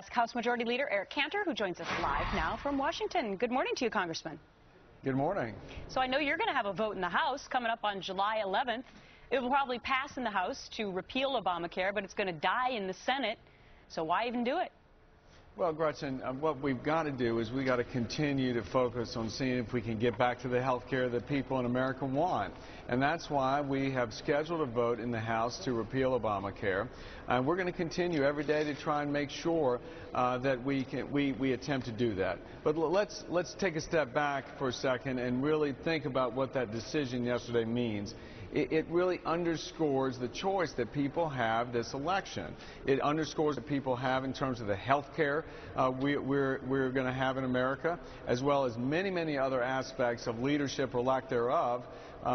ask House Majority Leader Eric Cantor, who joins us live now from Washington. Good morning to you, Congressman. Good morning. So I know you're going to have a vote in the House coming up on July 11th. It will probably pass in the House to repeal Obamacare, but it's going to die in the Senate. So why even do it? Well, Gretchen, what we've got to do is we've got to continue to focus on seeing if we can get back to the health care that people in America want. And that's why we have scheduled a vote in the House to repeal Obamacare. And we're going to continue every day to try and make sure that we attempt to do that. But let's take a step back for a second and really think about what that decision yesterday means. It really underscores the choice that people have this election. It underscores that people have in terms of the health care we're going to have in America, as well as many, many other aspects of leadership or lack thereof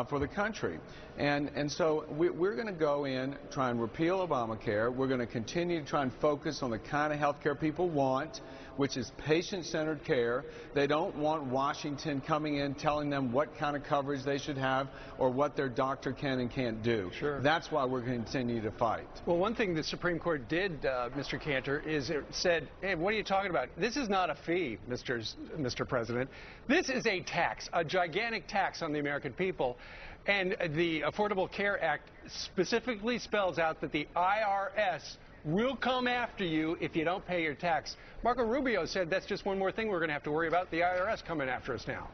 for the country. And so we're going to go in, try and repeal Obamacare. We're going to continue to try and focus on the kind of health care people want, which is patient-centered care. They don't want Washington coming in telling them what kind of coverage they should have or what their doctor can and can't do. Sure. That's why we're going to continue to fight. Well, one thing the Supreme Court did, Mr. Cantor, is it said, hey, what are you talking about? This is not a fee, Mr. President. This is a tax, a gigantic tax on the American people. And the Affordable Care Act specifically spells out that the IRS will come after you if you don't pay your tax. Marco Rubio said that's just one more thing we're going to have to worry about, the IRS coming after us now.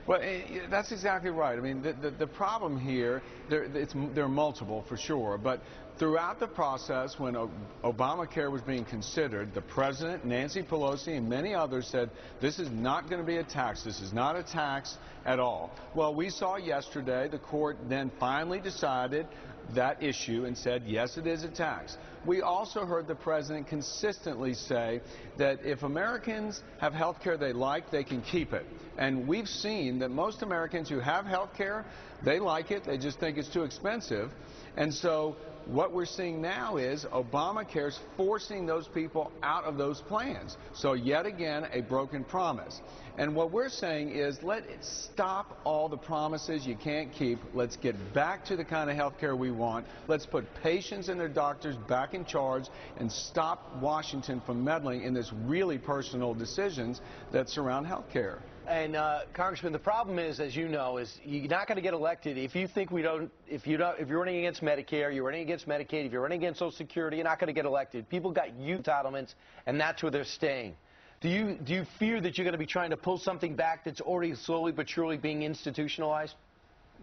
Well, that's exactly right. I mean, the problem here, there are multiple for sure, but throughout the process when Obamacare was being considered, the President, Nancy Pelosi, and many others said this is not going to be a tax. This is not a tax at all. Well, we saw yesterday the court then finally decided that issue and said, yes, it is a tax. We also heard the President consistently say that if Americans have health care they like, they can keep it. And we've seen that most Americans who have health care, they like it, they just think it's too expensive. And so what we're seeing now is Obamacare's forcing those people out of those plans. So yet again, a broken promise. And what we're saying is let's stop all the promises you can't keep. Let's get back to the kind of health care we want. Let's put patients and their doctors back in charge and stop Washington from meddling in this really personal decisions that surround health care. And Congressman, the problem is, as you know, is you're not going to get elected if you think if you're running against Medicare, you're running against Medicaid, if you're running against Social Security, you're not going to get elected. People got youth entitlements, and that's where they're staying. Do you fear that you're going to be trying to pull something back that's already slowly but surely being institutionalized?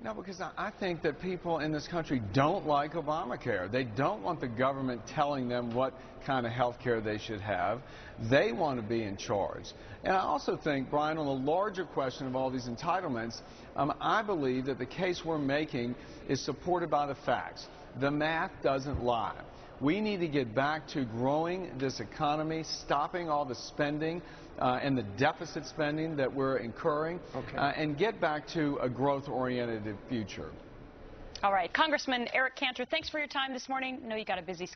No, because I think that people in this country don't like Obamacare. They don't want the government telling them what kind of health care they should have. They want to be in charge. And I also think, Brian, on the larger question of all these entitlements, I believe that the case we're making is supported by the facts. The math doesn't lie. We need to get back to growing this economy, stopping all the spending and the deficit spending that we're incurring, and get back to a growth-oriented future. All right. Congressman Eric Cantor, thanks for your time this morning. I know you got a busy schedule.